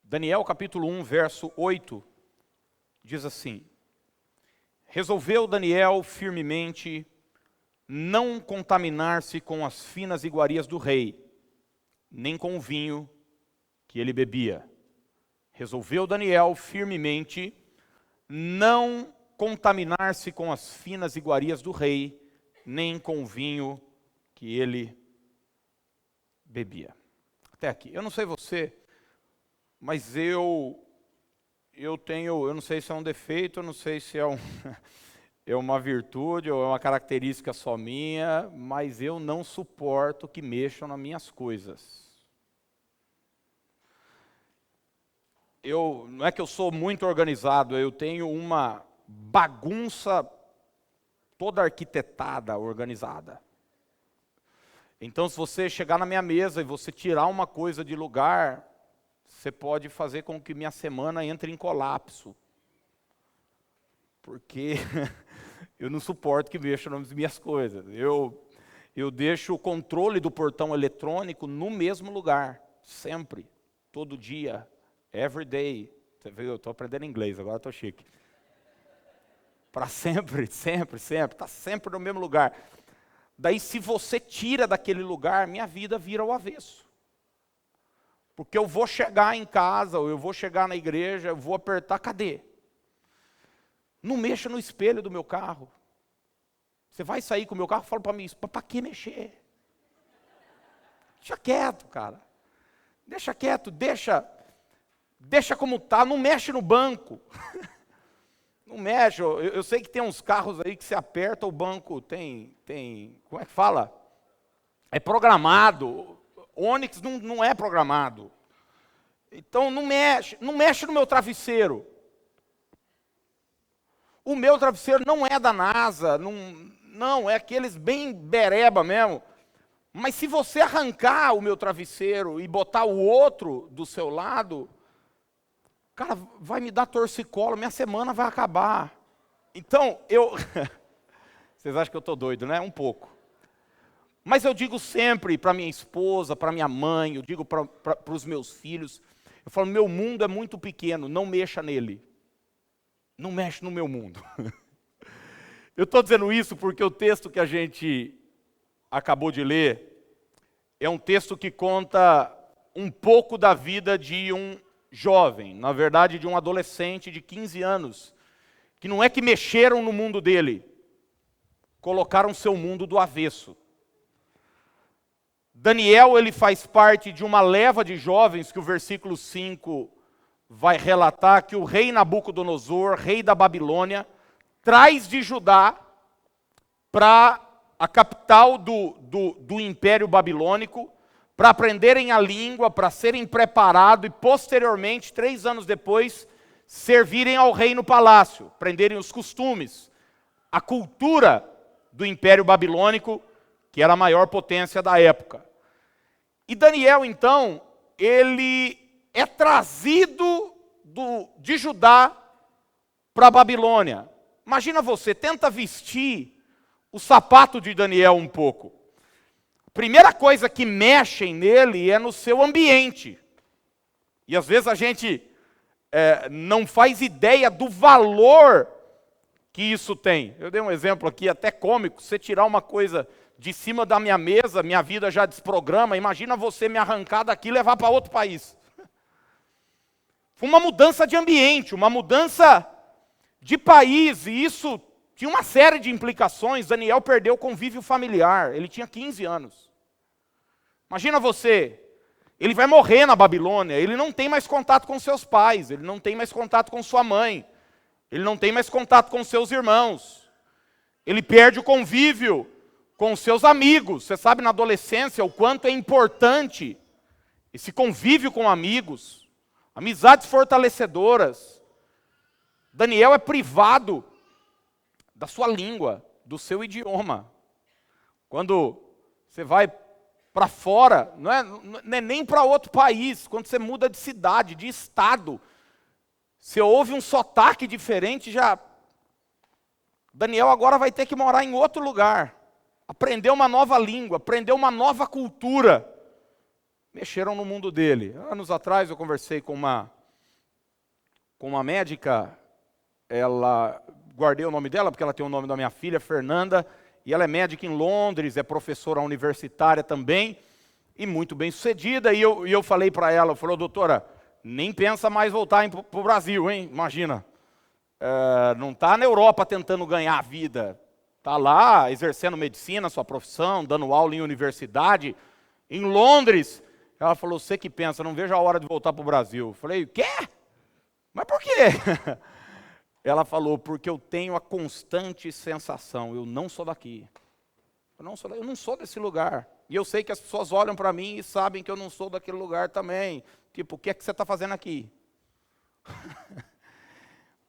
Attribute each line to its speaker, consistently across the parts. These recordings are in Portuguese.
Speaker 1: Daniel capítulo 1, verso 8, diz assim: resolveu Daniel firmemente não contaminar-se com as finas iguarias do rei, nem com o vinho que ele bebia. Resolveu Daniel firmemente não contaminar-se com as finas iguarias do rei, nem com o vinho que ele bebia. Até aqui. Eu não sei você, mas eu não sei se é um defeito, eu não sei se é uma virtude ou é uma característica só minha, mas eu não suporto que mexam nas minhas coisas. Não é que eu sou muito organizado, eu tenho uma bagunça toda arquitetada, organizada. Então, se você chegar na minha mesa e você tirar uma coisa de lugar, você pode fazer com que minha semana entre em colapso. Porque eu não suporto que mexam nas minhas coisas. Eu deixo o controle do portão eletrônico no mesmo lugar, sempre, todo dia, every day. Você viu? Eu estou aprendendo inglês, agora estou chique. Para sempre, sempre, sempre, está sempre no mesmo lugar. Daí, se você tira daquele lugar, minha vida vira ao avesso. Porque eu vou chegar em casa, ou eu vou chegar na igreja, eu vou apertar, cadê? Não mexa no espelho do meu carro. Você vai sair com o meu carro, fala para mim, para que mexer? Deixa quieto, cara. Deixa quieto, deixa como está, não mexe no banco. Não mexe, eu sei que tem uns carros aí que se aperta, o banco tem, como é que fala? É programado. Onix não é programado. Então não mexe no meu travesseiro. O meu travesseiro não é da NASA, não, é aqueles bem bereba mesmo. Mas se você arrancar o meu travesseiro e botar o outro do seu lado, cara, vai me dar torcicolo, minha semana vai acabar. Então, vocês acham que eu estou doido, né? Um pouco. Mas eu digo sempre para minha esposa, para minha mãe, eu digo para os meus filhos, eu falo, meu mundo é muito pequeno, não mexa nele. Não mexe no meu mundo. Eu estou dizendo isso porque o texto que a gente acabou de ler é um texto que conta um pouco da vida de um jovem, na verdade de um adolescente de 15 anos, que não é que mexeram no mundo dele, colocaram seu mundo do avesso. Daniel, ele faz parte de uma leva de jovens que o versículo 5 vai relatar que o rei Nabucodonosor, rei da Babilônia, traz de Judá para a capital do Império Babilônico, para aprenderem a língua, para serem preparados e posteriormente, 3 anos depois, servirem ao rei no palácio, aprenderem os costumes, a cultura do Império Babilônico, que era a maior potência da época. E Daniel, então, ele é trazido de Judá para a Babilônia. Imagina você, tenta vestir o sapato de Daniel um pouco. A primeira coisa que mexem nele é no seu ambiente. E às vezes a gente não faz ideia do valor que isso tem. Eu dei um exemplo aqui até cômico, você tirar uma coisa de cima da minha mesa, minha vida já desprograma, imagina você me arrancar daqui e levar para outro país. Foi uma mudança de ambiente, uma mudança de país, e isso tinha uma série de implicações. Daniel perdeu o convívio familiar, ele tinha 15 anos. Imagina você, ele vai morrer na Babilônia, ele não tem mais contato com seus pais, ele não tem mais contato com sua mãe, ele não tem mais contato com seus irmãos, ele perde o convívio com os seus amigos. Você sabe na adolescência o quanto é importante esse convívio com amigos, amizades fortalecedoras. Daniel é privado da sua língua, do seu idioma. Quando você vai para fora, não é nem para outro país, quando você muda de cidade, de estado, você ouve um sotaque diferente, já... Daniel agora vai ter que morar em outro lugar, aprender uma nova língua, aprender uma nova cultura. Mexeram no mundo dele. Anos atrás eu conversei com uma com uma médica, guardei o nome dela, porque ela tem o nome da minha filha, Fernanda, e ela é médica em Londres, é professora universitária também, e muito bem sucedida, e eu falei para ela, eu falei, doutora, nem pensa mais voltar para o Brasil, hein? Imagina. Não está na Europa tentando ganhar a vida. Está lá exercendo medicina, sua profissão, dando aula em universidade. Em Londres. Ela falou, você que pensa, não vejo a hora de voltar para o Brasil. Eu falei, o quê? Mas por quê? Ela falou, porque eu tenho a constante sensação, eu não sou daqui. Eu não sou desse lugar. E eu sei que as pessoas olham para mim e sabem que eu não sou daquele lugar também. Tipo, o que é que você está fazendo aqui?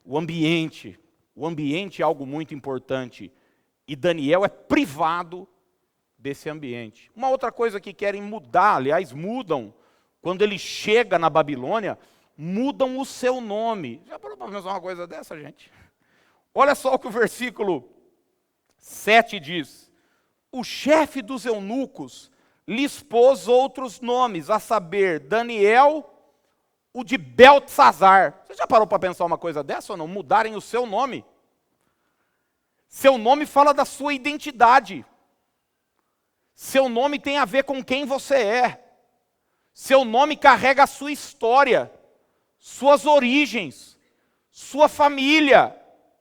Speaker 1: O ambiente é algo muito importante. E Daniel é privado desse ambiente. Uma outra coisa que querem mudar, aliás, mudam, quando ele chega na Babilônia, mudam o seu nome. Já parou para pensar uma coisa dessa, gente? Olha só o que o versículo 7 diz. O chefe dos eunucos lhes pôs outros nomes, a saber, Daniel, o de Beltesazar. Você já parou para pensar uma coisa dessa ou não? Mudarem o seu nome. Seu nome fala da sua identidade. Seu nome tem a ver com quem você é. Seu nome carrega a sua história, suas origens, sua família.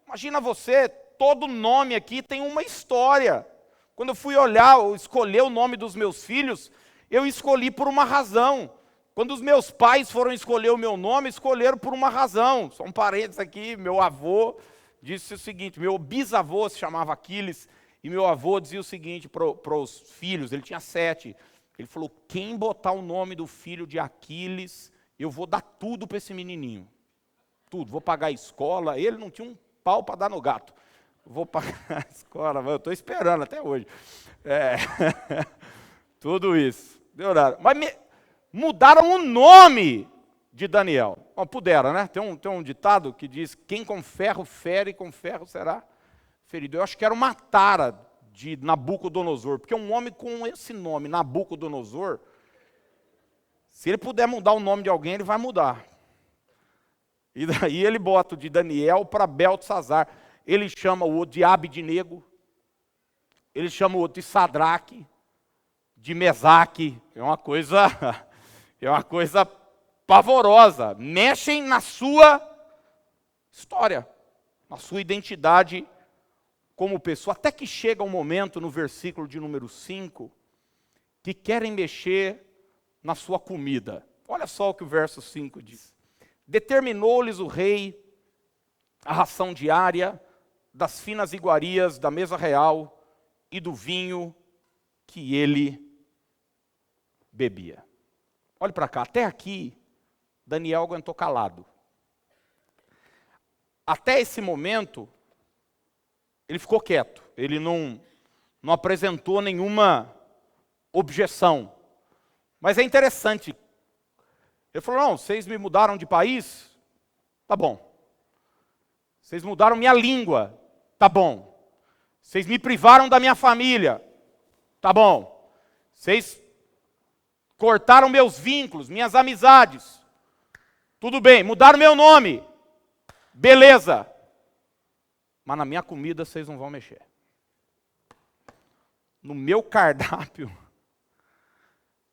Speaker 1: Imagina você, todo nome aqui tem uma história. Quando eu fui olhar, ou escolher o nome dos meus filhos, eu escolhi por uma razão. Quando os meus pais foram escolher o meu nome, escolheram por uma razão. São parentes aqui, meu avô disse o seguinte, meu bisavô se chamava Aquiles, e meu avô dizia o seguinte para os filhos, ele tinha 7. Ele falou, quem botar o nome do filho de Aquiles, eu vou dar tudo para esse menininho. Tudo, vou pagar a escola, ele não tinha um pau para dar no gato. Vou pagar a escola, eu estou esperando até hoje. Tudo isso. Mas mudaram o nome de Daniel. Bom, puderam, né? Tem um ditado que diz, quem com ferro fere, com ferro será ferido. Eu acho que era uma tara de Nabucodonosor, porque um homem com esse nome, Nabucodonosor, se ele puder mudar o nome de alguém, ele vai mudar. E daí ele bota o de Daniel para Beltesazar. Ele chama o outro de Abidnego, ele chama o outro de Sadraque, de Mesaque. É uma coisa pavorosa. Mexem na sua história, na sua identidade como pessoa. Até que chega um momento no versículo de número 5, que querem mexer na sua comida. Olha só o que o verso 5 diz. Determinou-lhes o rei a ração diária das finas iguarias da mesa real e do vinho que ele bebia. Olhe para cá, até aqui, Daniel aguentou calado. Até esse momento, ele ficou quieto, ele não apresentou nenhuma objeção. Mas é interessante, ele falou, não, vocês me mudaram de país? Tá bom. Vocês mudaram minha língua? Tá bom. Vocês me privaram da minha família? Tá bom. Vocês cortaram meus vínculos, minhas amizades? Tudo bem. Mudaram meu nome? Beleza. Mas na minha comida vocês não vão mexer. No meu cardápio,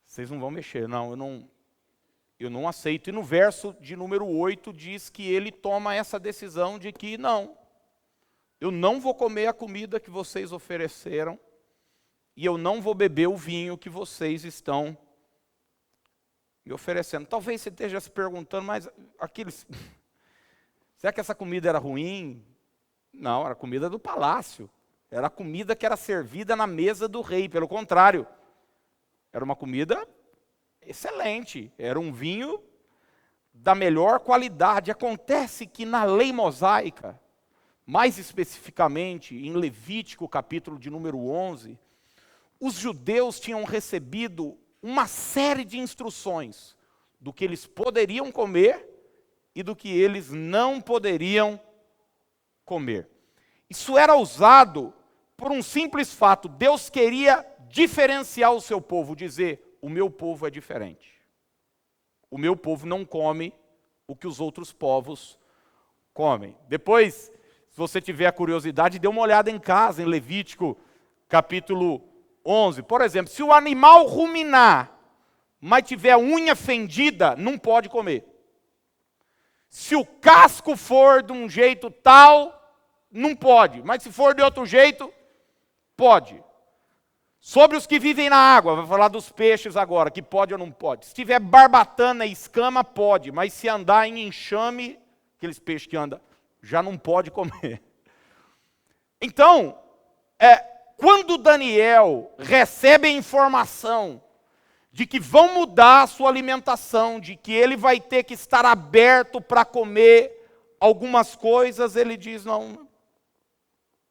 Speaker 1: vocês não vão mexer. Não, eu não aceito. E no verso de número 8 diz que ele toma essa decisão de que não, eu não vou comer a comida que vocês ofereceram e eu não vou beber o vinho que vocês estão me oferecendo. Talvez você esteja se perguntando, mas será que essa comida era ruim? Não, era comida do palácio. Era a comida que era servida na mesa do rei. Pelo contrário, era uma comida excelente. Era um vinho da melhor qualidade. Acontece que na lei mosaica, mais especificamente em Levítico, capítulo de número 11, os judeus tinham recebido uma série de instruções do que eles poderiam comer e do que eles não poderiam comer. Isso era usado por um simples fato. Deus queria diferenciar o seu povo, dizer, o meu povo é diferente. O meu povo não come o que os outros povos Comem. Depois, se você tiver a curiosidade, dê uma olhada em casa, em Levítico, capítulo 11. Por exemplo, se o animal ruminar, mas tiver unha fendida, não pode comer. Se o casco for de um jeito tal, não pode. Mas se for de outro jeito, pode. Sobre os que vivem na água, vou falar dos peixes agora, que pode ou não pode. Se tiver barbatana e escama, pode. Mas se andar em enxame, aqueles peixes que andam, já não pode comer. Então, quando Daniel recebe a informação de que vão mudar a sua alimentação, de que ele vai ter que estar aberto para comer algumas coisas, ele diz, não,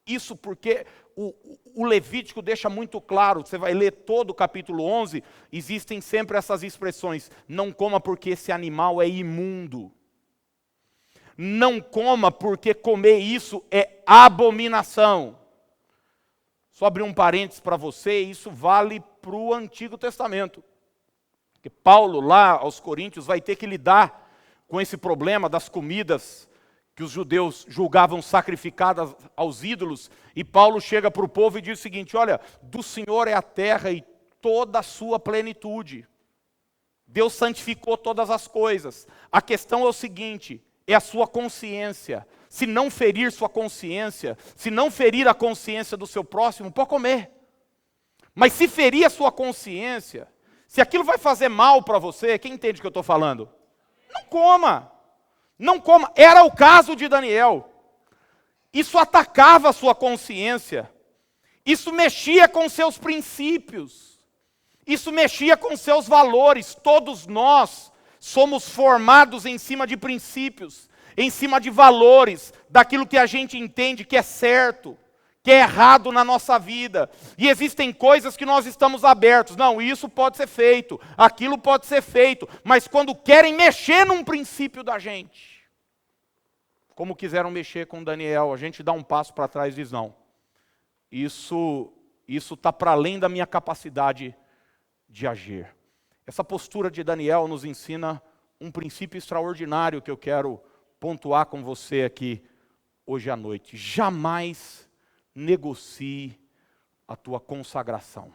Speaker 1: isso porque o Levítico deixa muito claro, você vai ler todo o capítulo 11, existem sempre essas expressões, não coma porque esse animal é imundo. Não coma porque comer isso é abominação. Só abrir um parênteses para você, isso vale para o Antigo Testamento. Porque Paulo, lá aos Coríntios, vai ter que lidar com esse problema das comidas que os judeus julgavam sacrificadas aos ídolos. E Paulo chega para o povo e diz o seguinte, olha, do Senhor é a terra e toda a sua plenitude. Deus santificou todas as coisas. A questão é o seguinte, é a sua consciência. Se não ferir sua consciência, se não ferir a consciência do seu próximo, pode comer. Mas se ferir a sua consciência, se aquilo vai fazer mal para você, quem entende o que eu estou falando? Não coma. Não coma. Era o caso de Daniel. Isso atacava a sua consciência. Isso mexia com seus princípios. Isso mexia com seus valores. Todos nós somos formados em cima de princípios, em cima de valores, daquilo que a gente entende que é certo, que é errado na nossa vida. E existem coisas que nós estamos abertos. Não, isso pode ser feito, aquilo pode ser feito. Mas quando querem mexer num princípio da gente, como quiseram mexer com Daniel, a gente dá um passo para trás e diz, não, isso está para além da minha capacidade de agir. Essa postura de Daniel nos ensina um princípio extraordinário que eu quero pontuar com você aqui hoje à noite. Jamais negocie a tua consagração.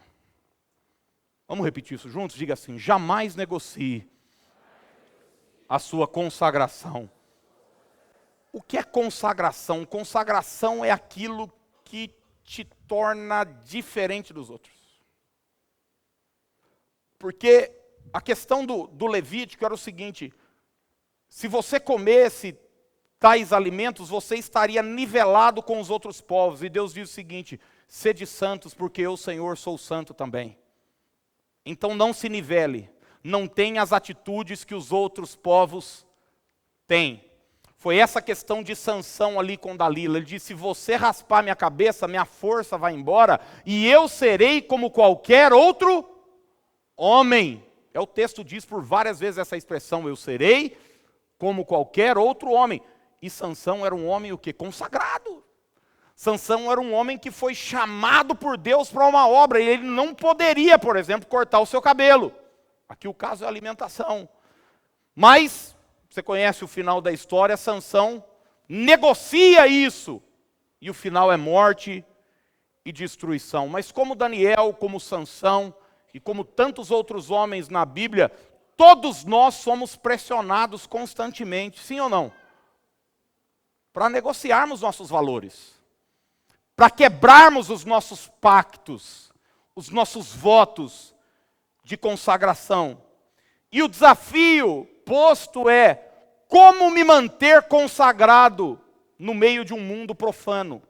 Speaker 1: Vamos repetir isso juntos? Diga assim, jamais negocie a sua consagração. O que é consagração? Consagração é aquilo que te torna diferente dos outros. Porque a questão do Levítico era o seguinte, se você comesse tais alimentos, você estaria nivelado com os outros povos. E Deus diz o seguinte, sede santos, porque eu, Senhor, sou santo também. Então não se nivele, não tenha as atitudes que os outros povos têm. Foi essa questão de Sansão ali com Dalila. Ele disse, se você raspar minha cabeça, minha força vai embora, e eu serei como qualquer outro homem. O texto diz por várias vezes essa expressão, eu serei como qualquer outro homem. E Sansão era um homem o quê? Consagrado. Sansão era um homem que foi chamado por Deus para uma obra, e ele não poderia, por exemplo, cortar o seu cabelo. Aqui o caso é a alimentação. Mas, você conhece o final da história, Sansão negocia isso, e o final é morte e destruição. Mas como Daniel, como Sansão, e como tantos outros homens na Bíblia, todos nós somos pressionados constantemente, sim ou não? Para negociarmos nossos valores, para quebrarmos os nossos pactos, os nossos votos de consagração. E o desafio posto é, como me manter consagrado no meio de um mundo profano?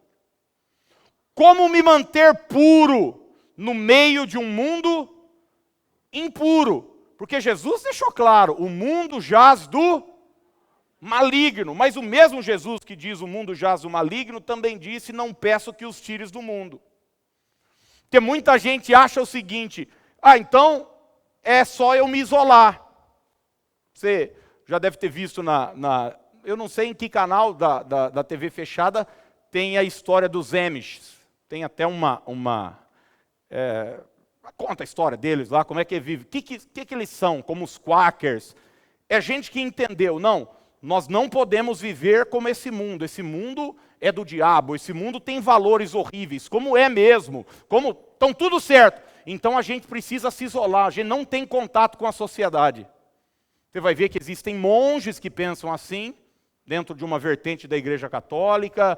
Speaker 1: Como me manter puro no meio de um mundo impuro? Porque Jesus deixou claro, o mundo jaz do maligno. Mas o mesmo Jesus que diz o mundo jaz do maligno, também disse, não peço que os tires do mundo. Porque muita gente acha o seguinte, então é só eu me isolar. Você já deve ter visto eu não sei em que canal da TV fechada tem a história dos Amish. Tem até conta a história deles lá, como é que eles vivem. O que eles são, como os Quakers. É gente que entendeu, não, Nós não podemos viver como esse mundo. Esse mundo é do diabo, esse mundo tem valores horríveis, como é mesmo, como estão tudo certo. Então a gente precisa se isolar, a gente não tem contato com a sociedade. Você vai ver que existem monges que pensam assim, dentro de uma vertente da Igreja Católica,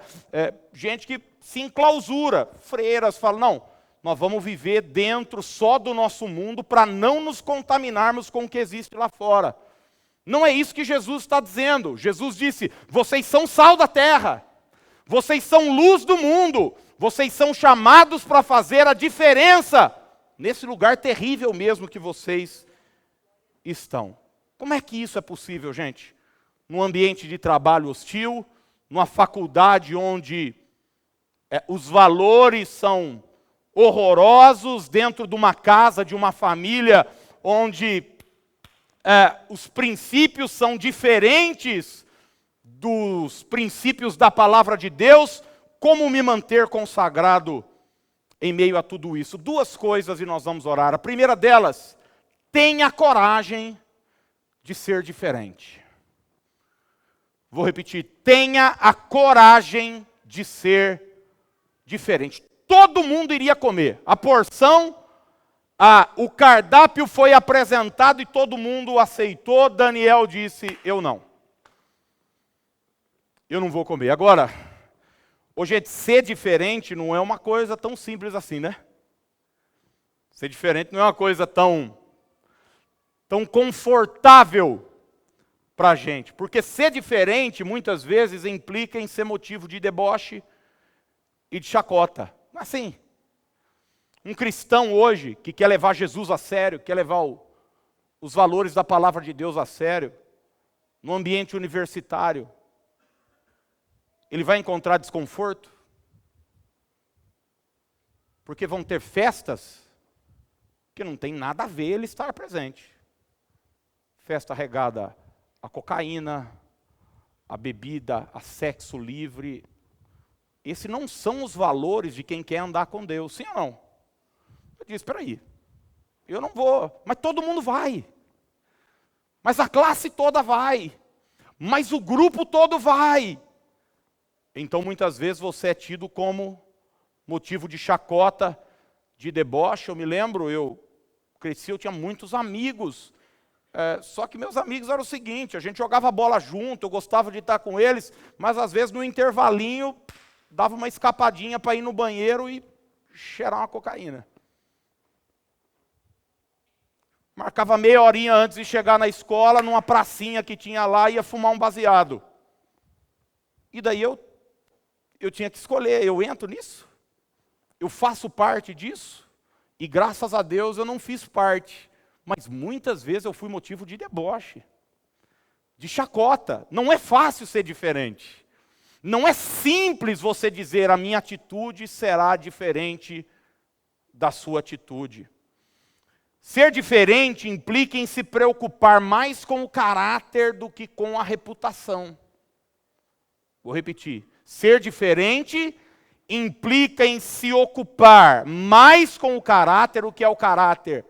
Speaker 1: gente que se enclausura, freiras falam, não, nós vamos viver dentro só do nosso mundo para não nos contaminarmos com o que existe lá fora. Não é isso que Jesus está dizendo. Jesus disse, vocês são sal da terra, vocês são luz do mundo, vocês são chamados para fazer a diferença nesse lugar terrível mesmo que vocês estão. Como é que isso é possível, gente? Num ambiente de trabalho hostil, numa faculdade onde os valores são horrorosos, dentro de uma casa, de uma família, onde os princípios são diferentes dos princípios da palavra de Deus. Como me manter consagrado em meio a tudo isso? Duas coisas e nós vamos orar. A primeira delas, tenha coragem de ser diferente. Vou repetir, tenha a coragem de ser diferente. Todo mundo iria comer. A porção, o cardápio foi apresentado e todo mundo aceitou. Daniel disse, eu não. Eu não vou comer. Agora, gente, ser diferente não é uma coisa tão simples assim, né? Ser diferente não é uma coisa tão confortável para a gente. Porque ser diferente, muitas vezes, implica em ser motivo de deboche e de chacota. Assim, um cristão hoje que quer levar Jesus a sério, quer levar os valores da palavra de Deus a sério, no ambiente universitário, ele vai encontrar desconforto? Porque vão ter festas que não tem nada a ver ele estar presente. Festa regada a cocaína, a bebida, a sexo livre. Esses não são os valores de quem quer andar com Deus, sim ou não? Eu disse, espera aí, eu não vou, mas todo mundo vai. Mas a classe toda vai. Mas o grupo todo vai. Então, muitas vezes, você é tido como motivo de chacota, de deboche. Eu me lembro, eu cresci, eu tinha muitos amigos. Só que meus amigos eram o seguinte, a gente jogava bola junto, eu gostava de estar com eles, mas às vezes no intervalinho, dava uma escapadinha para ir no banheiro e cheirar uma cocaína. Marcava meia horinha antes de chegar na escola, numa pracinha que tinha lá, ia fumar um baseado. E daí eu tinha que escolher, eu entro nisso? Eu faço parte disso? E graças a Deus eu não fiz parte. Mas muitas vezes eu fui motivo de deboche, de chacota. Não é fácil ser diferente. Não é simples você dizer, a minha atitude será diferente da sua atitude. Ser diferente implica em se preocupar mais com o caráter do que com a reputação. Vou repetir. Ser diferente implica em se ocupar mais com o caráter. O que é o caráter?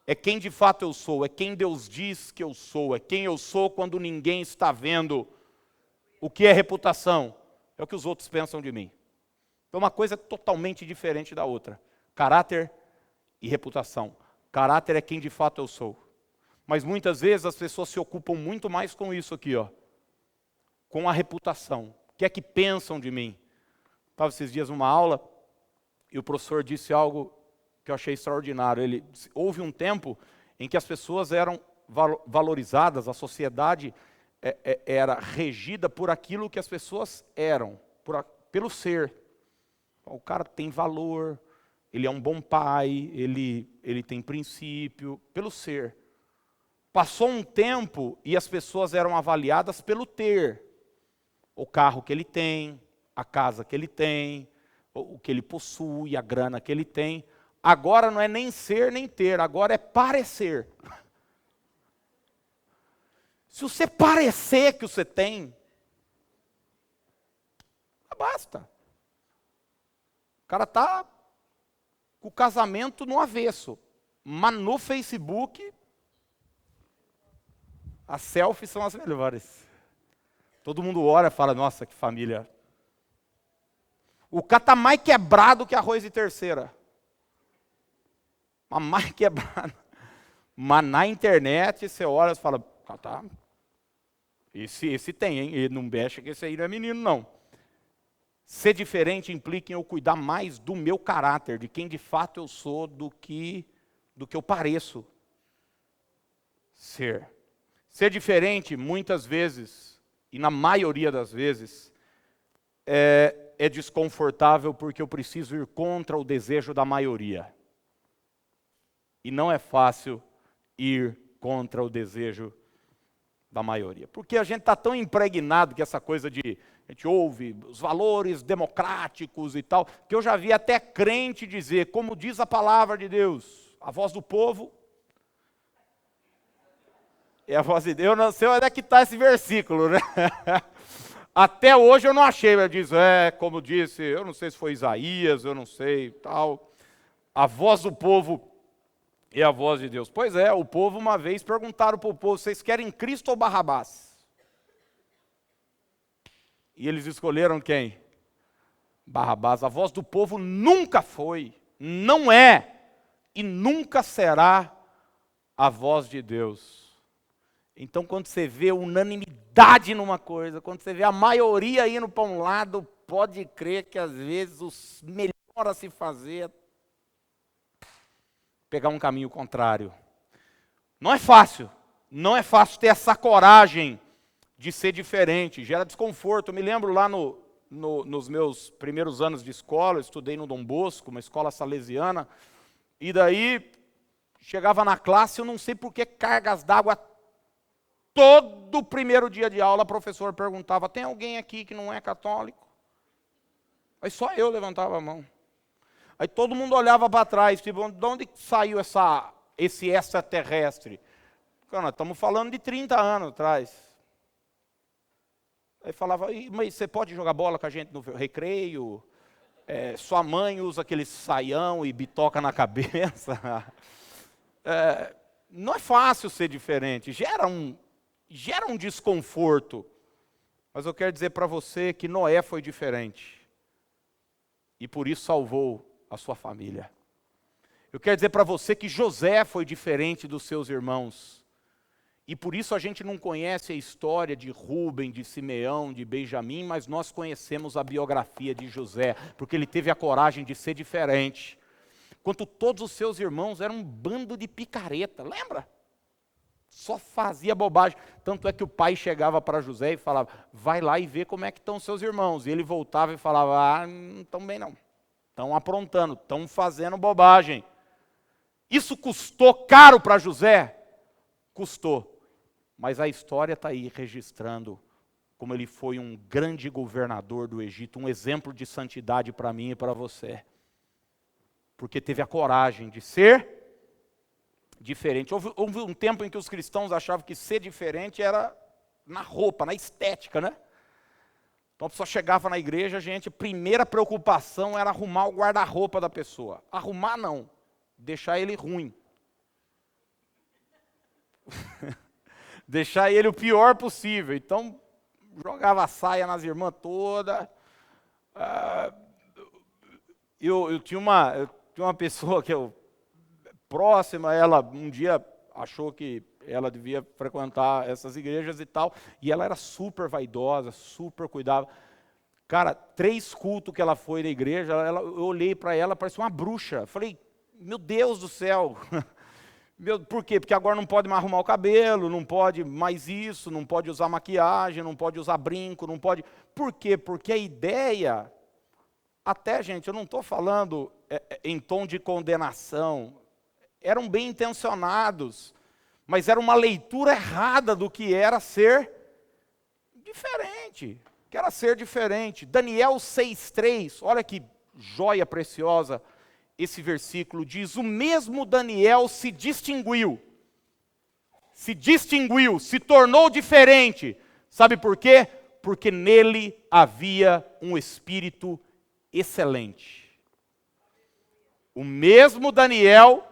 Speaker 1: É quem de fato eu sou, é quem Deus diz que eu sou, é quem eu sou quando ninguém está vendo. O que é reputação? É o que os outros pensam de mim. Então uma coisa é totalmente diferente da outra. Caráter e reputação. Caráter é quem de fato eu sou. Mas muitas vezes as pessoas se ocupam muito mais com isso aqui, com a reputação. O que é que pensam de mim? Estava esses dias numa aula e o professor disse algo que eu achei extraordinário. Houve um tempo em que as pessoas eram valorizadas, a sociedade era regida por aquilo que as pessoas eram, pelo ser. O cara tem valor, ele é um bom pai, ele tem princípio, pelo ser. Passou um tempo e as pessoas eram avaliadas pelo ter. O carro que ele tem, a casa que ele tem, o que ele possui, a grana que ele tem. Agora não é nem ser nem ter, agora é parecer. Se você parecer que você tem, basta. O cara está com o casamento no avesso, mas no Facebook, as selfies são as melhores. Todo mundo ora e fala, nossa, que família. O cara está mais quebrado que arroz de terceira. Mas mais quebrado. Mas na internet você olha e fala, tá. Esse tem, hein? Ele não mexe que esse aí não é menino, não. Ser diferente implica em eu cuidar mais do meu caráter, de quem de fato eu sou, do que eu pareço ser. Ser diferente, muitas vezes, e na maioria das vezes, é desconfortável porque eu preciso ir contra o desejo da maioria. E não é fácil ir contra o desejo da maioria. Porque a gente está tão impregnado que essa coisa de, a gente ouve os valores democráticos e tal, que eu já vi até crente dizer, como diz a palavra de Deus, a voz do povo é a voz de Deus. Eu não sei onde é que está esse versículo, né? Até hoje eu não achei, mas diz, como disse, eu não sei se foi Isaías, eu não sei, tal. A voz do povo é a voz de Deus. Pois é, o povo uma vez perguntaram para o povo, vocês querem Cristo ou Barrabás? E eles escolheram quem? Barrabás. A voz do povo nunca foi, não é e nunca será a voz de Deus. Então quando você vê unanimidade numa coisa, quando você vê a maioria indo para um lado, pode crer que às vezes o melhor a se fazer é pegar um caminho contrário. Não é fácil ter essa coragem de ser diferente, gera desconforto. Eu me lembro lá nos meus primeiros anos de escola, eu estudei no Dom Bosco, uma escola salesiana, e daí chegava na classe, eu não sei por que cargas d'água, todo primeiro dia de aula, o professor perguntava, tem alguém aqui que não é católico? Aí só eu levantava a mão. Aí todo mundo olhava para trás, tipo, de onde saiu esse extraterrestre? Cara, nós estamos falando de 30 anos atrás. Aí falava, mas você pode jogar bola com a gente no recreio? Sua mãe usa aquele saião e bitoca na cabeça. Não é fácil ser diferente, gera um desconforto. Mas eu quero dizer para você que Noé foi diferente. E por isso salvou a sua família. Eu quero dizer para você que José foi diferente dos seus irmãos. E por isso a gente não conhece a história de Rúben, de Simeão, de Benjamim, mas nós conhecemos a biografia de José, porque ele teve a coragem de ser diferente. Enquanto todos os seus irmãos eram um bando de picareta, lembra? Só fazia bobagem. Tanto é que o pai chegava para José e falava, vai lá e vê como é que estão seus irmãos. E ele voltava e falava, não estão bem não. Estão aprontando, estão fazendo bobagem. Isso custou caro para José? Custou. Mas a história está aí registrando como ele foi um grande governador do Egito, um exemplo de santidade para mim e para você. Porque teve a coragem de ser diferente. Houve um tempo em que os cristãos achavam que ser diferente era na roupa, na estética, né? Então a pessoa chegava na igreja, a primeira preocupação era arrumar o guarda-roupa da pessoa. Arrumar não, deixar ele ruim. Deixar ele o pior possível. Então, jogava a saia nas irmãs todas. Eu tinha uma pessoa que próxima, ela um dia achou que ela devia frequentar essas igrejas e tal, e ela era super vaidosa, super cuidava. Cara, 3 cultos que ela foi na igreja, eu olhei para ela, parecia uma bruxa. Falei, meu Deus do céu. Por quê? Porque agora não pode mais arrumar o cabelo, não pode mais isso, não pode usar maquiagem, não pode usar brinco, não pode... Por quê? Porque a ideia... Até, gente, eu não estou falando em tom de condenação. Eram bem intencionados, mas era uma leitura errada do que era ser diferente. Que era ser diferente. Daniel 6,3, olha que joia preciosa. Esse versículo diz, o mesmo Daniel se distinguiu, se tornou diferente. Sabe por quê? Porque nele havia um espírito excelente. O mesmo Daniel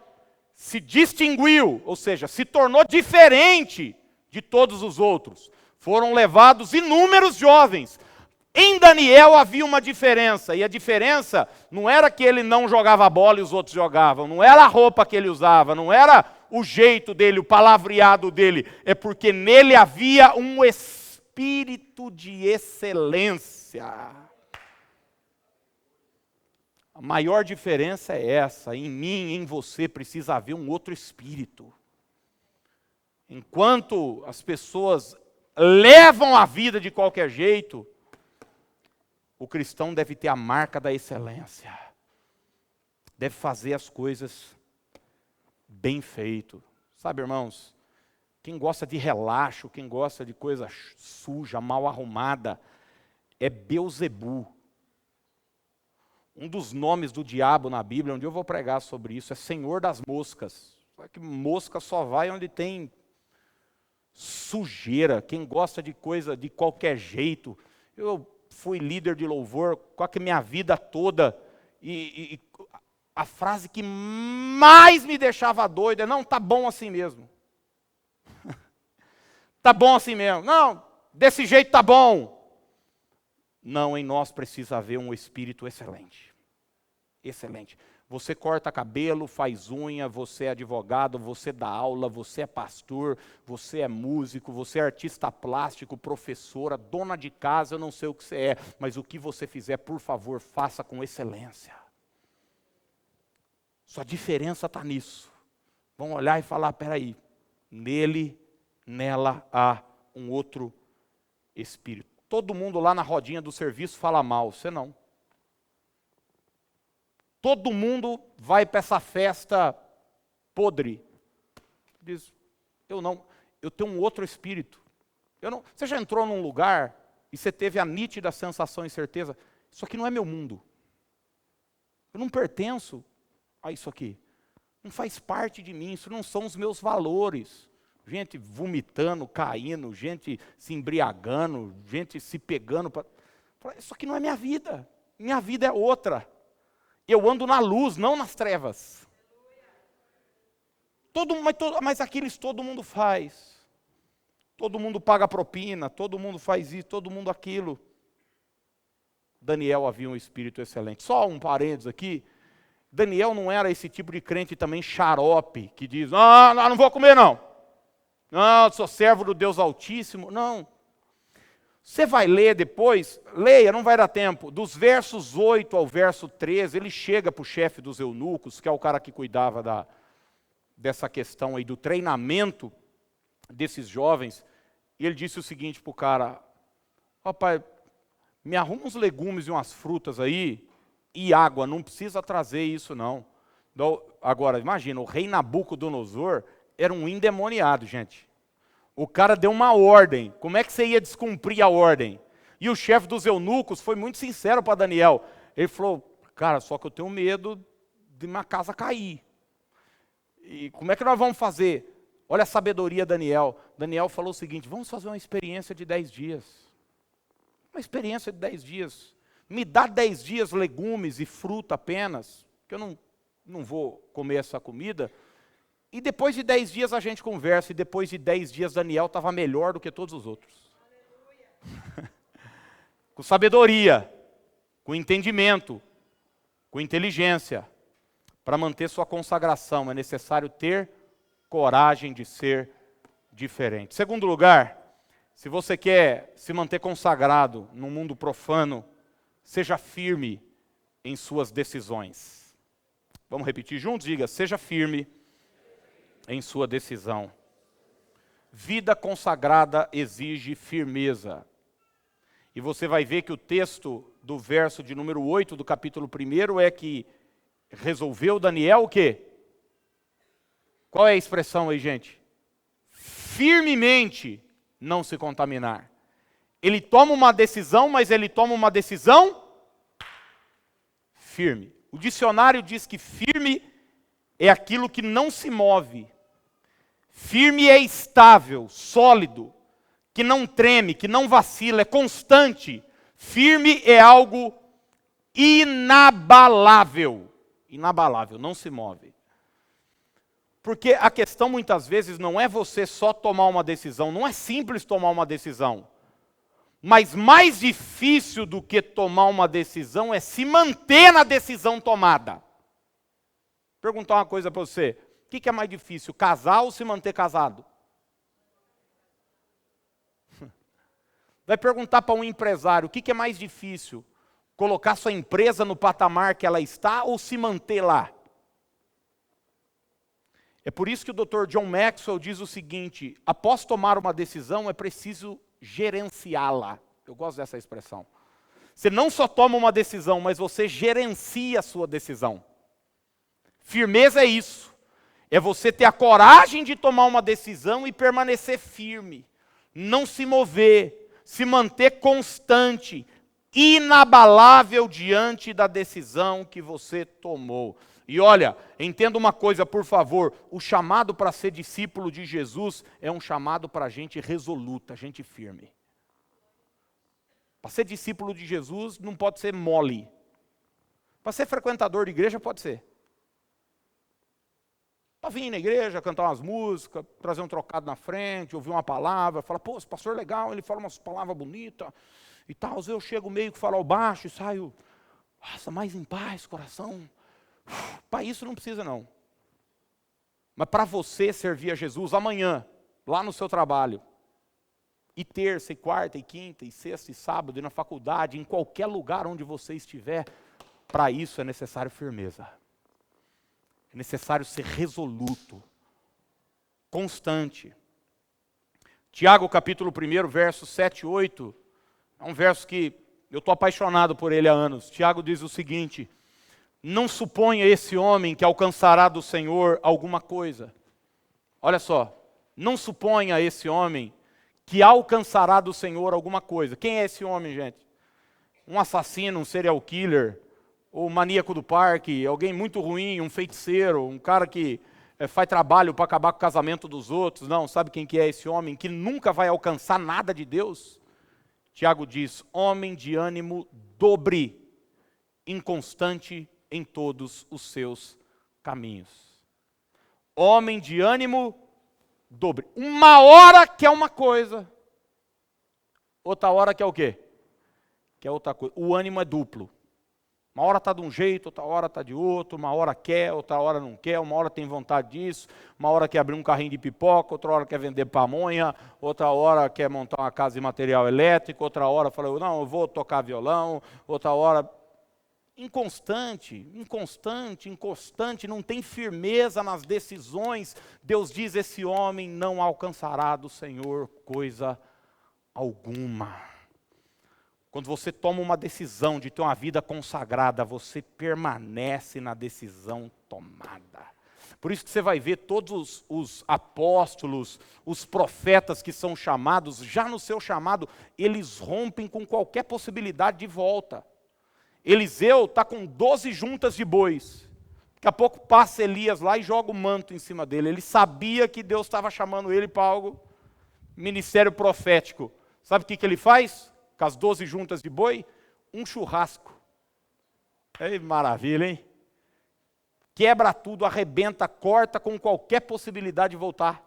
Speaker 1: se distinguiu, ou seja, se tornou diferente de todos os outros. Foram levados inúmeros jovens. Em Daniel havia uma diferença, e a diferença não era que ele não jogava bola e os outros jogavam, não era a roupa que ele usava, não era o jeito dele, o palavreado dele, é porque nele havia um espírito de excelência. A maior diferença é essa, em mim e em você precisa haver um outro espírito. Enquanto as pessoas levam a vida de qualquer jeito, o cristão deve ter a marca da excelência. Deve fazer as coisas bem feito. Sabe, irmãos, quem gosta de relaxo, quem gosta de coisa suja, mal arrumada, é Beuzebu. Um dos nomes do diabo na Bíblia, onde eu vou pregar sobre isso, é Senhor das moscas. Só que mosca só vai onde tem sujeira. Quem gosta de coisa de qualquer jeito. Eu fui líder de louvor, quase que minha vida toda, e a frase que mais me deixava doido é, não, tá bom assim mesmo. Tá bom assim mesmo. Não, desse jeito tá bom. Não, em nós precisa haver um espírito excelente. Excelente. Você corta cabelo, faz unha, você é advogado, você dá aula, você é pastor, você é músico, você é artista plástico, professora, dona de casa, eu não sei o que você é, mas o que você fizer, por favor, faça com excelência. Sua diferença está nisso. Vão olhar e falar, peraí, nele, nela há um outro espírito. Todo mundo lá na rodinha do serviço fala mal, você não. Todo mundo vai para essa festa podre. Diz, eu não, eu tenho um outro espírito. Eu não, você já entrou num lugar e você teve a nítida sensação e certeza, isso aqui não é meu mundo. Eu não pertenço a isso aqui. Não faz parte de mim, isso não são os meus valores. Gente vomitando, caindo, gente se embriagando, gente se pegando. Isso aqui não é minha vida. Minha vida é outra. Eu ando na luz, não nas trevas. Mas aqueles todo mundo faz. Todo mundo paga propina, todo mundo faz isso, todo mundo aquilo. Daniel havia um espírito excelente. Só um parênteses aqui. Daniel não era esse tipo de crente também xarope, que diz, não vou comer não. Não, sou servo do Deus Altíssimo. Não. Você vai ler depois, leia, não vai dar tempo, dos versos 8 ao verso 13, ele chega para o chefe dos eunucos, que é o cara que cuidava dessa questão aí do treinamento desses jovens, e ele disse o seguinte para o cara, pai, me arruma uns legumes e umas frutas aí, e água, não precisa trazer isso não. Agora, imagina, o rei Nabucodonosor era um endemoniado, gente. O cara deu uma ordem. Como é que você ia descumprir a ordem? E o chefe dos eunucos foi muito sincero para Daniel. Ele falou, cara, só que eu tenho medo de minha casa cair. E como é que nós vamos fazer? Olha a sabedoria de Daniel. Daniel falou o seguinte, vamos fazer uma experiência de 10 dias. Uma experiência de 10 dias. Me dá 10 dias legumes e fruta apenas, que eu não vou comer essa comida. E depois de 10 dias a gente conversa, e depois de 10 dias Daniel estava melhor do que todos os outros. Com sabedoria, com entendimento, com inteligência. Para manter sua consagração é necessário ter coragem de ser diferente. Segundo lugar, se você quer se manter consagrado num mundo profano, seja firme em suas decisões. Vamos repetir juntos? Diga, seja firme em sua decisão. Vida consagrada exige firmeza. E você vai ver que o texto do verso de número 8 do capítulo 1 é que resolveu Daniel o quê? Qual é a expressão aí, gente? Firmemente não se contaminar. Ele toma uma decisão, mas ele toma uma decisão firme. O dicionário diz que firme é aquilo que não se move. Firme é estável, sólido, que não treme, que não vacila, é constante. Firme é algo inabalável. Inabalável, não se move. Porque a questão muitas vezes não é você só tomar uma decisão, não é simples tomar uma decisão. Mas mais difícil do que tomar uma decisão é se manter na decisão tomada. Vou perguntar uma coisa para você. O que é mais difícil, casar ou se manter casado? Vai perguntar para um empresário, o que é mais difícil? Colocar sua empresa no patamar que ela está ou se manter lá? É por isso que o Dr. John Maxwell diz o seguinte: após tomar uma decisão é preciso gerenciá-la. Eu gosto dessa expressão. Você não só toma uma decisão, mas você gerencia a sua decisão. Firmeza é isso. É você ter a coragem de tomar uma decisão e permanecer firme. Não se mover, se manter constante, inabalável diante da decisão que você tomou. E olha, entenda uma coisa, por favor, o chamado para ser discípulo de Jesus é um chamado para gente resoluta, gente firme. Para ser discípulo de Jesus não pode ser mole. Para ser frequentador de igreja pode ser. Para vir na igreja, cantar umas músicas, trazer um trocado na frente, ouvir uma palavra, falar, pô, esse pastor é legal, ele fala umas palavras bonitas e tal. Às vezes eu chego meio que falo baixo e saio, nossa, mais em paz, coração. Para isso não precisa não. Mas para você servir a Jesus amanhã, lá no seu trabalho, e terça, e quarta, e quinta, e sexta, e sábado, e na faculdade, em qualquer lugar onde você estiver, para isso é necessário firmeza. É necessário ser resoluto, constante. Tiago capítulo 1, versos 7 e 8, é um verso que eu estou apaixonado por ele há anos. Tiago diz o seguinte: não suponha esse homem que alcançará do Senhor alguma coisa. Olha só, não suponha esse homem que alcançará do Senhor alguma coisa. Quem é esse homem, gente? Um assassino, um serial killer, ou maníaco do parque, alguém muito ruim, um feiticeiro, um cara que faz trabalho para acabar com o casamento dos outros. Não, sabe quem que é esse homem que nunca vai alcançar nada de Deus? Tiago diz, homem de ânimo dobre, inconstante em todos os seus caminhos. Homem de ânimo dobre. Uma hora quer uma coisa, outra hora quer o quê? Quer outra coisa. O ânimo é duplo. Uma hora está de um jeito, outra hora está de outro, uma hora quer, outra hora não quer, uma hora tem vontade disso, uma hora quer abrir um carrinho de pipoca, outra hora quer vender pamonha, outra hora quer montar uma casa de material elétrico, outra hora fala, não, eu vou tocar violão, outra hora... Inconstante, não tem firmeza nas decisões. Deus diz, esse homem não alcançará do Senhor coisa alguma. Quando você toma uma decisão de ter uma vida consagrada, você permanece na decisão tomada. Por isso que você vai ver todos os apóstolos, os profetas que são chamados, já no seu chamado, eles rompem com qualquer possibilidade de volta. Eliseu está com 12 juntas de bois. Daqui a pouco passa Elias lá e joga o manto em cima dele. Ele sabia que Deus estava chamando ele para algo, ministério profético. Sabe o que ele faz? Com as 12 juntas de boi? Um churrasco. Ei, maravilha, hein? Quebra tudo, arrebenta, corta com qualquer possibilidade de voltar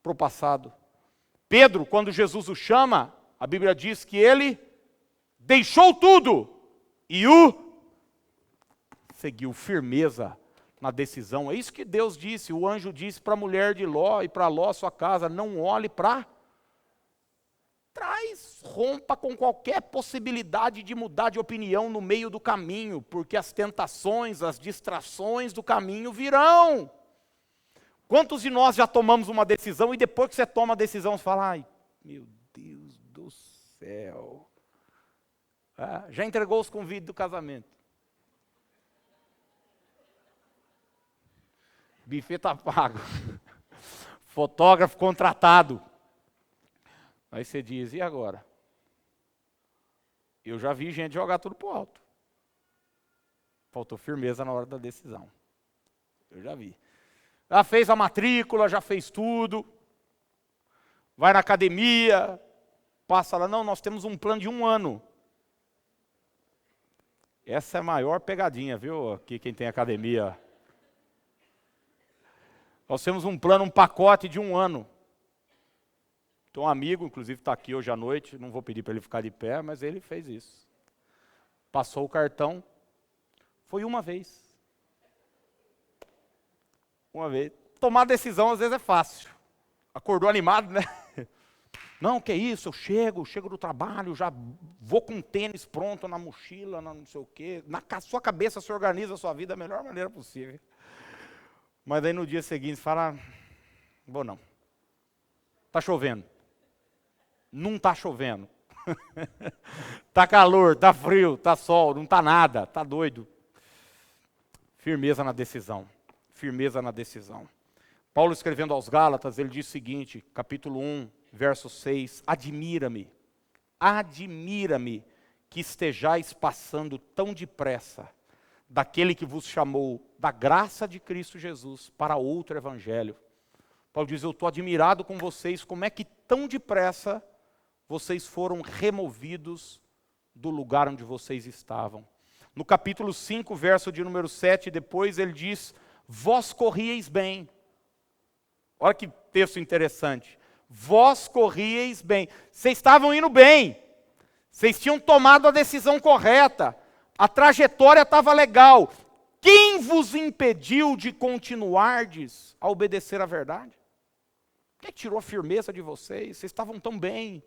Speaker 1: para o passado. Pedro, quando Jesus o chama, a Bíblia diz que ele deixou tudo. E o seguiu, firmeza na decisão. É isso que Deus disse, o anjo disse para a mulher de Ló e para Ló, sua casa, não olhe para trás, rompa com qualquer possibilidade de mudar de opinião no meio do caminho, porque as tentações, as distrações do caminho virão. Quantos de nós já tomamos uma decisão e depois que você toma a decisão, você fala, ai, meu Deus do céu. Já entregou os convites do casamento. Buffet está pago. Fotógrafo contratado. Aí você diz, e agora? Eu já vi gente jogar tudo para o alto. Faltou firmeza na hora da decisão. Eu já vi. Já fez a matrícula, já fez tudo. Vai na academia. Passa lá, não, nós temos um plano de 1 ano. Essa é a maior pegadinha, viu? Aqui quem tem academia. Nós temos um plano, um pacote de 1 ano. Tem um amigo, inclusive está aqui hoje à noite, não vou pedir para ele ficar de pé, mas ele fez isso. Passou o cartão, foi uma vez. Uma vez. Tomar decisão às vezes é fácil. Acordou animado, né? Não, que isso, eu chego do trabalho, já vou com tênis pronto na mochila, não sei o quê. Na sua cabeça se organiza a sua vida da melhor maneira possível. Mas aí no dia seguinte fala, vou não. Está chovendo. Não está chovendo. Está calor, está frio, está sol, não está nada, está doido. Firmeza na decisão. Firmeza na decisão. Paulo escrevendo aos Gálatas, ele diz o seguinte, capítulo 1, verso 6, admira-me que estejais passando tão depressa daquele que vos chamou da graça de Cristo Jesus para outro evangelho. Paulo diz, eu estou admirado com vocês, como é que tão depressa vocês foram removidos do lugar onde vocês estavam. No capítulo 5, verso de número 7, depois ele diz, vós corrieis bem. Olha que texto interessante. Vós corrieis bem. Vocês estavam indo bem. Vocês tinham tomado a decisão correta. A trajetória estava legal. Quem vos impediu de continuardes a obedecer à verdade? Quem tirou a firmeza de vocês? Vocês estavam tão bem.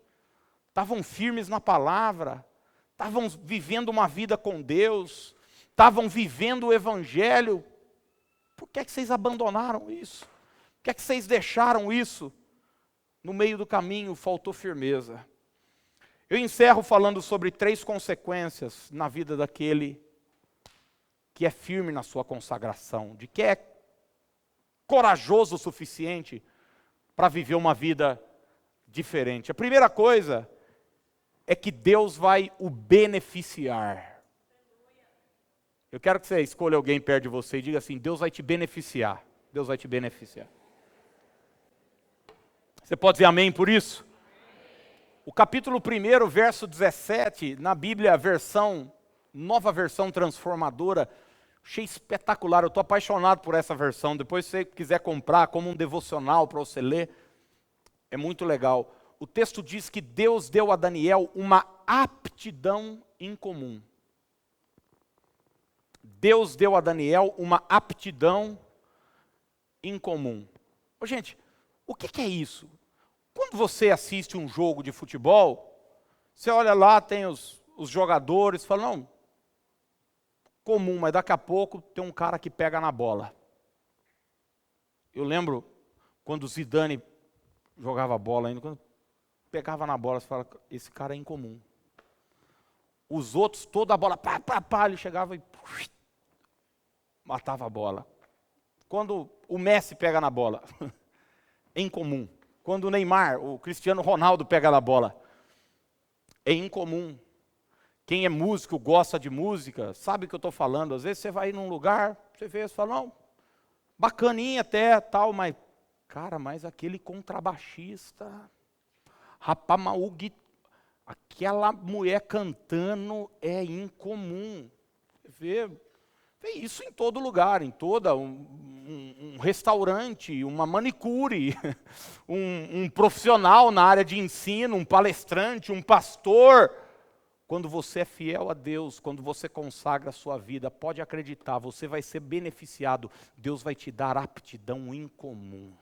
Speaker 1: Estavam firmes na palavra. Estavam vivendo uma vida com Deus. Estavam vivendo o evangelho. Por que é que vocês abandonaram isso? Por que é que vocês deixaram isso? No meio do caminho faltou firmeza. Eu encerro falando sobre 3 consequências na vida daquele que é firme na sua consagração, de que é corajoso o suficiente para viver uma vida diferente. A primeira coisa é que Deus vai o beneficiar. Eu quero que você escolha alguém perto de você e diga assim, Deus vai te beneficiar. Deus vai te beneficiar. Você pode dizer amém por isso? O capítulo 1, verso 17, na Bíblia, nova versão transformadora, achei espetacular, eu estou apaixonado por essa versão, depois se você quiser comprar como um devocional para você ler, é muito legal. O texto diz que Deus deu a Daniel uma aptidão incomum. Deus deu a Daniel uma aptidão incomum. Ô, gente, o que é isso? Quando você assiste um jogo de futebol, você olha lá, tem os jogadores, fala, não, comum, mas daqui a pouco tem um cara que pega na bola. Eu lembro quando o Zidane jogava bola ainda, quando pegava na bola, você fala, esse cara é incomum. Os outros, toda a bola, ele chegava e matava a bola. Quando o Messi pega na bola, é incomum. Quando o Neymar, o Cristiano Ronaldo pega na bola, é incomum. Quem é músico, gosta de música, sabe o que eu estou falando. Às vezes você vai num lugar, você vê, você fala, não, bacaninha até, tal, mas, cara, mas aquele contrabaixista, rapaz, aquela mulher cantando é incomum. Você vê isso em todo lugar, em toda um restaurante, uma manicure, um profissional na área de ensino, um palestrante, um pastor. Quando você é fiel a Deus, quando você consagra a sua vida, pode acreditar, você vai ser beneficiado. Deus vai te dar aptidão incomum.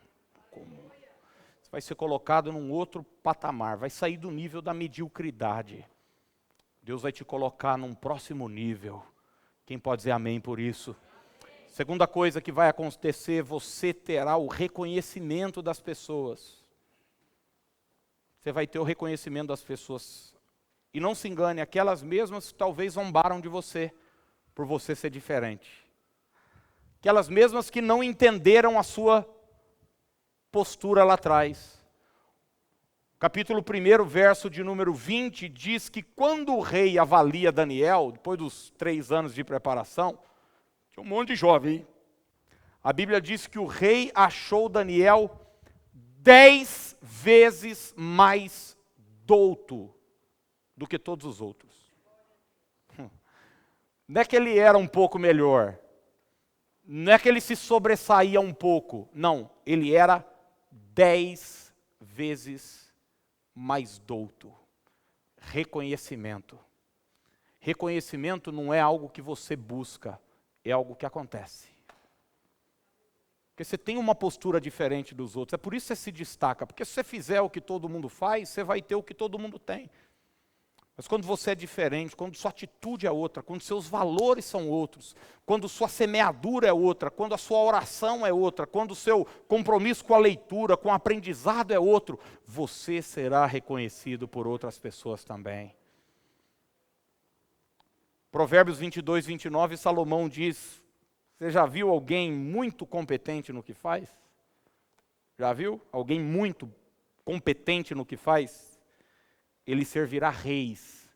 Speaker 1: Você vai ser colocado num outro patamar, vai sair do nível da mediocridade. Deus vai te colocar num próximo nível. Quem pode dizer amém por isso? Segunda coisa que vai acontecer, você terá o reconhecimento das pessoas. Você vai ter o reconhecimento das pessoas. E não se engane, aquelas mesmas que talvez zombaram de você, por você ser diferente. Aquelas mesmas que não entenderam a sua postura lá atrás. Capítulo 1, verso de número 20, diz que quando o rei avalia Daniel, depois dos 3 anos de preparação, tinha um monte de jovem, hein? A Bíblia diz que o rei achou Daniel 10 vezes mais douto do que todos os outros. Não é que ele era um pouco melhor. Não é que ele se sobressaía um pouco, não, ele era 10 vezes mais douto. Reconhecimento. Reconhecimento não é algo que você busca, é algo que acontece. Porque você tem uma postura diferente dos outros, é por isso que você se destaca, porque se você fizer o que todo mundo faz, você vai ter o que todo mundo tem. Mas quando você é diferente, quando sua atitude é outra, quando seus valores são outros, quando sua semeadura é outra, quando a sua oração é outra, quando o seu compromisso com a leitura, com o aprendizado é outro, você será reconhecido por outras pessoas também. Provérbios 22, 29, Salomão diz, você já viu alguém muito competente no que faz? Já viu? Alguém muito competente no que faz? Ele servirá reis,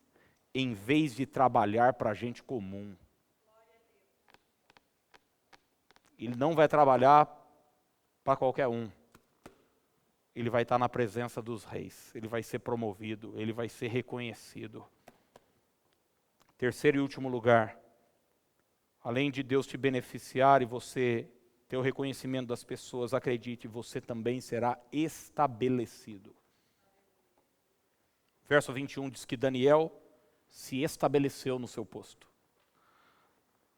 Speaker 1: em vez de trabalhar para gente comum. Ele não vai trabalhar para qualquer um. Ele vai estar na presença dos reis. Ele vai ser promovido, ele vai ser reconhecido. Terceiro e último lugar. Além de Deus te beneficiar e você ter o reconhecimento das pessoas, acredite, você também será estabelecido. Verso 21 diz que Daniel se estabeleceu no seu posto.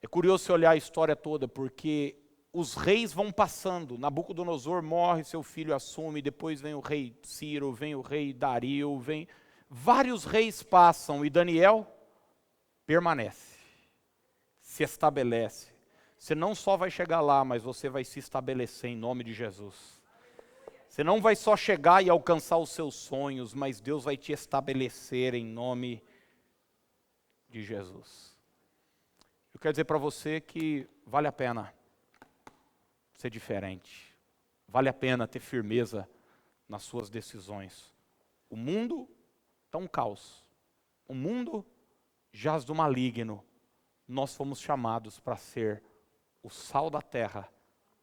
Speaker 1: É curioso você olhar a história toda, porque os reis vão passando. Nabucodonosor morre, seu filho assume, depois vem o rei Ciro, vem o rei Dario, vários reis passam e Daniel permanece, se estabelece. Você não só vai chegar lá, mas você vai se estabelecer em nome de Jesus. Você não vai só chegar e alcançar os seus sonhos, mas Deus vai te estabelecer em nome de Jesus. Eu quero dizer para você que vale a pena ser diferente. Vale a pena ter firmeza nas suas decisões. O mundo está um caos. O mundo jaz do maligno. Nós fomos chamados para ser o sal da terra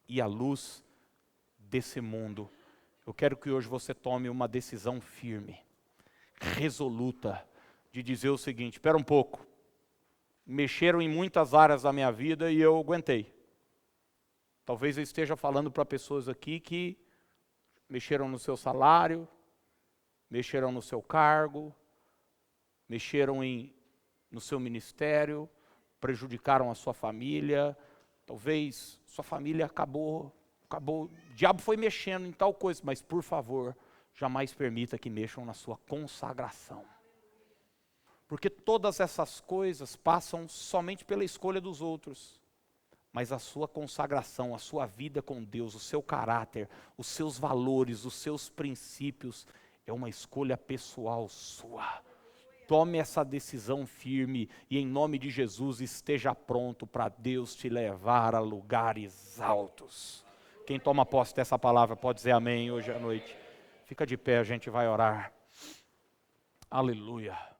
Speaker 1: e a luz desse mundo. Eu quero que hoje você tome uma decisão firme, resoluta, de dizer o seguinte, espera um pouco, mexeram em muitas áreas da minha vida e eu aguentei. Talvez eu esteja falando para pessoas aqui que mexeram no seu salário, mexeram no seu cargo, mexeram no seu ministério, prejudicaram a sua família, talvez sua família acabou, o diabo foi mexendo em tal coisa, mas por favor, jamais permita que mexam na sua consagração. Porque todas essas coisas passam somente pela escolha dos outros. Mas a sua consagração, a sua vida com Deus, o seu caráter, os seus valores, os seus princípios, é uma escolha pessoal sua. Tome essa decisão firme e em nome de Jesus esteja pronto para Deus te levar a lugares altos. Quem toma posse dessa palavra pode dizer amém hoje à noite. Fica de pé, a gente vai orar. Aleluia.